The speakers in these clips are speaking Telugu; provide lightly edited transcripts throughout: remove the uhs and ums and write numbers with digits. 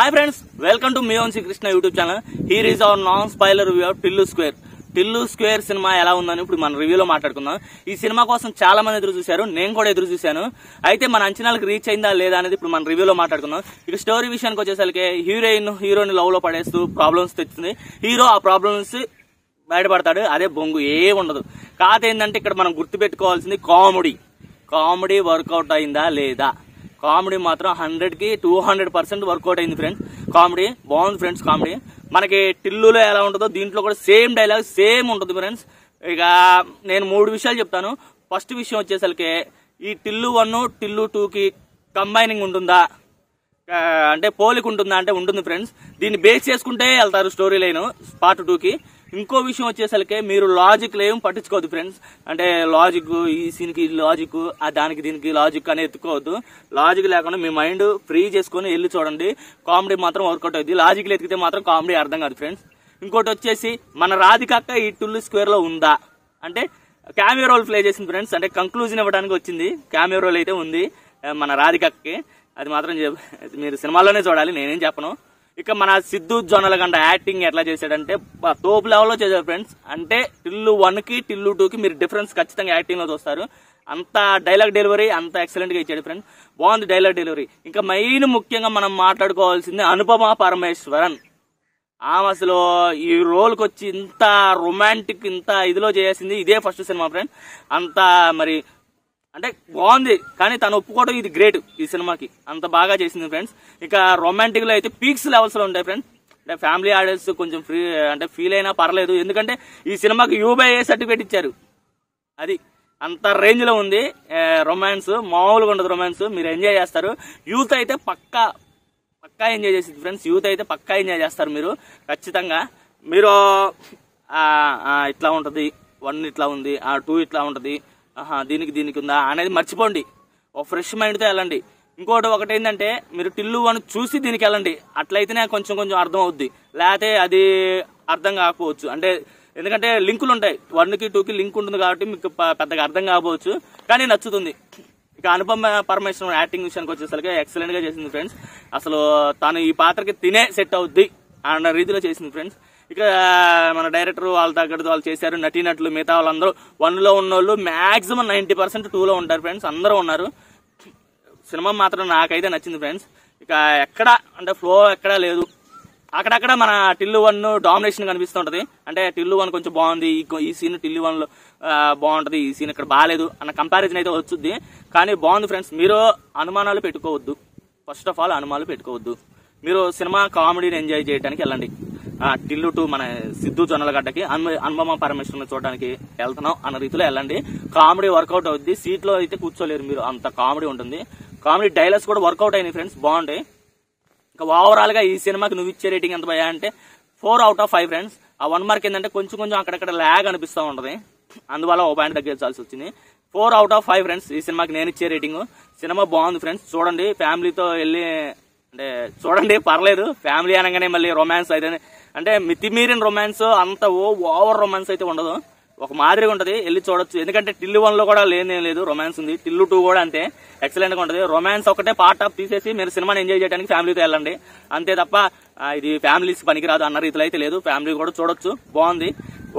Hi friends, welcome to Me on Sri Krishna YouTube channel. Here is our non-spoiler review of Tillu Square. Tillu square cinema ఎలా ఉందని ఇప్పుడు మన రివ్యూలో మాట్లాడుకుందాం. ఈ సినిమా కోసం చాలా మంది ఎదురు చూశారు, నేను కూడా ఎదురు చూశాను. అయితే మన అంచనాలకు రీచ్ అయిందా లేదా అనేది ఇప్పుడు మన రివ్యూలో మాట్లాడుకుందాం. ఇక స్టోరీ విషయానికి వచ్చేసరికి హీరోని లవ్ లో పడేస్తూ ప్రాబ్లమ్స్ తెచ్చింది. హీరో ఆ ప్రాబ్లమ్స్ బయటపడతాడు, అదే బొంగు ఏ ఉండదు. కాదు ఏంటంటే ఇక్కడ మనం గుర్తుపెట్టుకోవాల్సింది కామెడీ వర్కౌట్ అయిందా లేదా. కామెడీ మాత్రం 100కి 200% వర్కౌట్ అయింది ఫ్రెండ్స్. కామెడీ బాగుంది ఫ్రెండ్స్. కామెడీ మనకి టిల్లులో ఎలా ఉంటుందో దీంట్లో కూడా సేమ్ డైలాగ్ సేమ్ ఉంటుంది ఫ్రెండ్స్. ఇక నేను 3 విషయాలు చెప్తాను. ఫస్ట్ విషయం వచ్చేసరికి ఈ టిల్లు 1 టిల్లు 2కి కంబైనింగ్ ఉంటుందా అంటే పోలిక ఉంటుందా అంటే ఉంటుంది ఫ్రెండ్స్. దీన్ని బేస్ చేసుకుంటే వెళ్తారు స్టోరీ లైన్ పార్ట్ 2కి. ఇంకో విషయం వచ్చేసరికి మీరు లాజిక్ ఏం పట్టించుకోవద్దు ఫ్రెండ్స్. అంటే లాజిక్ ఈ సీన్కి లాజిక్, దానికి దీనికి లాజిక్ అని ఎత్తుకోవద్దు. లాజిక్ లేకుండా మీ మైండ్ ఫ్రీ చేసుకుని వెళ్ళి చూడండి. కామెడీ మాత్రం వర్కౌట్ అవుతుంది. లాజిక్ ఎత్తికితే మాత్రం కామెడీ అర్థం కాదు ఫ్రెండ్స్. ఇంకోటి వచ్చేసి మన రాధికక్క ఈ టిల్లు స్క్వేర్ లో ఉందా అంటే క్యామియో రోల్ ప్లే చేసింది ఫ్రెండ్స్. అంటే కంక్లూజన్ ఇవ్వడానికి వచ్చింది. క్యామియో రోల్ అయితే ఉంది మన రాధికక్కకి. అది మాత్రం మీరు సినిమాలోనే చూడాలి, నేనేం చెప్పను. ఇక మన సిద్ధు జొన్నలగండ యాక్టింగ్ ఎట్లా చేశాడంటే తోపు లెవెల్లో చేశాడు ఫ్రెండ్స్. అంటే టిల్లు 1కి టిల్లు 2కి మీరు డిఫరెన్స్ ఖచ్చితంగా యాక్టింగ్ లో చూస్తారు. అంత డైలాగ్ డెలివరీ అంత ఎక్సలెంట్ గా ఇచ్చాడు ఫ్రెండ్స్. బాగుంది డైలాగ్ డెలివరీ. ఇంకా మెయిన్ ముఖ్యంగా మనం మాట్లాడుకోవాల్సింది అనుపమ పరమేశ్వరన్. ఆమె అసలు ఈ రోల్కి వచ్చి ఇంత రొమాంటిక్ ఇంత ఇదిలో చేసింది ఇదే ఫస్ట్ సినిమా ఫ్రెండ్స్. అంత మరి అంటే బాగుంది, కానీ తను ఒప్పుకోవడం ఇది గ్రేట్. ఈ సినిమాకి అంత బాగా చేసింది ఫ్రెండ్స్. ఇక రొమాంటిక్ లో అయితే పీక్స్ లెవెల్స్ లో ఉంటాయి ఫ్రెండ్స్. అంటే ఫ్యామిలీ ఆడియన్స్ కొంచెం ఫ్రీ అంటే ఫీల్ అయినా పర్లేదు, ఎందుకంటే ఈ సినిమాకి UBA సర్టిఫికేట్ ఇచ్చారు. అది అంత రేంజ్ లో ఉంది. రొమాన్స్ మామూలుగా ఉండదు. రొమాన్స్ మీరు ఎంజాయ్ చేస్తారు. యూత్ అయితే పక్కా ఎంజాయ్ చేసింది ఫ్రెండ్స్. యూత్ అయితే పక్కా ఎంజాయ్ చేస్తారు మీరు ఖచ్చితంగా. మీరు ఇట్లా ఉంటది, 1 ఇట్లా ఉంది, 2 ఇట్లా ఉంటది, దీనికి ఉందా అనేది మర్చిపోండి. ఒక ఫ్రెష్ మైండ్తో వెళ్ళండి. ఒకటి ఏంటంటే మీరు టిల్లు 1 చూసి దీనికి వెళ్ళండి. అట్లయితేనే కొంచెం అర్థం అవుద్ది, లేకపోతే అది అర్థం కాకపోవచ్చు. అంటే ఎందుకంటే లింకులు ఉంటాయి, 1కి 2కి లింక్ ఉంటుంది కాబట్టి మీకు పెద్దగా అర్థం కాకపోవచ్చు, కానీ నచ్చుతుంది. ఇక అనుపమ పరమేశ్వరన్ యాక్టింగ్ విషయానికి వచ్చేసరికి ఎక్సలెంట్ గా చేసింది ఫ్రెండ్స్. అసలు తాను ఈ పాత్రకి తినే సెట్ అవుద్ది అన్న రీతిలో చేసింది ఫ్రెండ్స్. ఇక మన డైరెక్టర్ వాళ్ళ తగ్గట్టు వాళ్ళు చేశారు. నటీనటులు మిగతా వాళ్ళందరూ 1లో ఉన్న వాళ్ళు మాక్సిమం 90% 2లో ఉంటారు ఫ్రెండ్స్. అందరూ ఉన్నారు. సినిమా మాత్రం నాకైతే నచ్చింది ఫ్రెండ్స్. ఇక ఎక్కడ అంటే ఫ్లో ఎక్కడా లేదు. అక్కడక్కడ మన టిల్లు 1 డామినేషన్ కనిపిస్తుంటది. అంటే టిల్లు 1 కొంచెం బాగుంది, ఈ సీన్ టిల్లు 1లో బాగుంటది, ఈ సీన్ ఇక్కడ బాగాలేదు అన్న కంపారిజన్ అయితే వచ్చుద్ది. కానీ బాగుంది ఫ్రెండ్స్. మీరు అనుమానాలు పెట్టుకోవద్దు. ఫస్ట్ ఆఫ్ ఆల్ అనుమానాలు పెట్టుకోవద్దు. మీరు సినిమా కామెడీని ఎంజాయ్ చేయడానికి వెళ్ళండి. టిల్లు 2 మన సిద్ధు జొన్నలగడ్డకి అనుపమ పరమేశ్వరన్ చూడడానికి వెళ్తున్నాం అన్న రీతిలో వెళ్ళండి. కామెడీ వర్కౌట్ అవుద్ది. సీట్ లో అయితే కూర్చోలేరు మీరు, అంత కామెడీ ఉంటుంది. కామెడీ డైలాగ్స్ కూడా వర్కౌట్ అయినాయి ఫ్రెండ్స్, బాగుంటాయి. ఇంకా ఓవరాల్ గా ఈ సినిమాకి నువ్వు ఇచ్చే రేటింగ్ ఎంత పోయా అంటే 4/5 ఫ్రెండ్స్. ఆ 1 మార్క్ ఏంటంటే కొంచెం అక్కడక్కడ ల్యాగ్ అనిపిస్తూ ఉంటది, అందువల్ల ఓ పాయింట్ తగ్గించాల్సి వచ్చింది. 4/5 ఫ్రెండ్స్ ఈ సినిమాకి నేను ఇచ్చే రేటింగ్. సినిమా బాగుంది ఫ్రెండ్స్, చూడండి. ఫ్యామిలీతో వెళ్ళి అంటే చూడండి, పర్లేదు. ఫ్యామిలీ అనగానే మళ్ళీ రొమాన్స్ అయితే అంటే మితిమీరిన రొమాన్స్ అంత ఓవర్ రొమాన్స్ అయితే ఉండదు, ఒక మాదిరిగా ఉంటది, వెళ్ళి చూడొచ్చు. ఎందుకంటే టిల్లు 1లో కూడా లేనేం లేదు, రొమాన్స్ ఉంది. టిల్లు 2 కూడా అంతే ఎక్సలెంట్ గా ఉంటది. రొమాన్స్ ఒకటే పార్ట్ ఆఫ్ తీసేసి మీరు సినిమాని ఎంజాయ్ చేయడానికి ఫ్యామిలీతో వెళ్ళండి అంతే తప్ప ఇది ఫ్యామిలీస్ పనికిరాదు అన్న రీతిలో అయితే లేదు. ఫ్యామిలీ కూడా చూడొచ్చు, బాగుంది.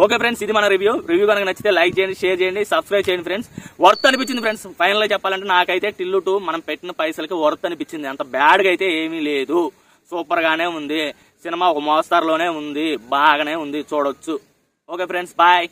ఓకే ఫ్రెండ్స్, ఇది మన రివ్యూ కనుక నచ్చితే లైక్ చేయండి, షేర్ చేయండి, సబ్స్క్రైబ్ చేయండి ఫ్రెండ్స్. వర్త్ అనిపించింది ఫ్రెండ్స్. ఫైనల్ గా చెప్పాలంటే నాకైతే టిల్లు 2 మనం పెట్టిన పైసలకి వర్త్ అనిపించింది. అంత బ్యాడ్ గా అయితే ఏమీ లేదు, సూపర్ గానే ఉంది. సినిమా ఒక మోస్తారులోనే ఉంది, బాగానే ఉంది, చూడొచ్చు. Okay friends, bye.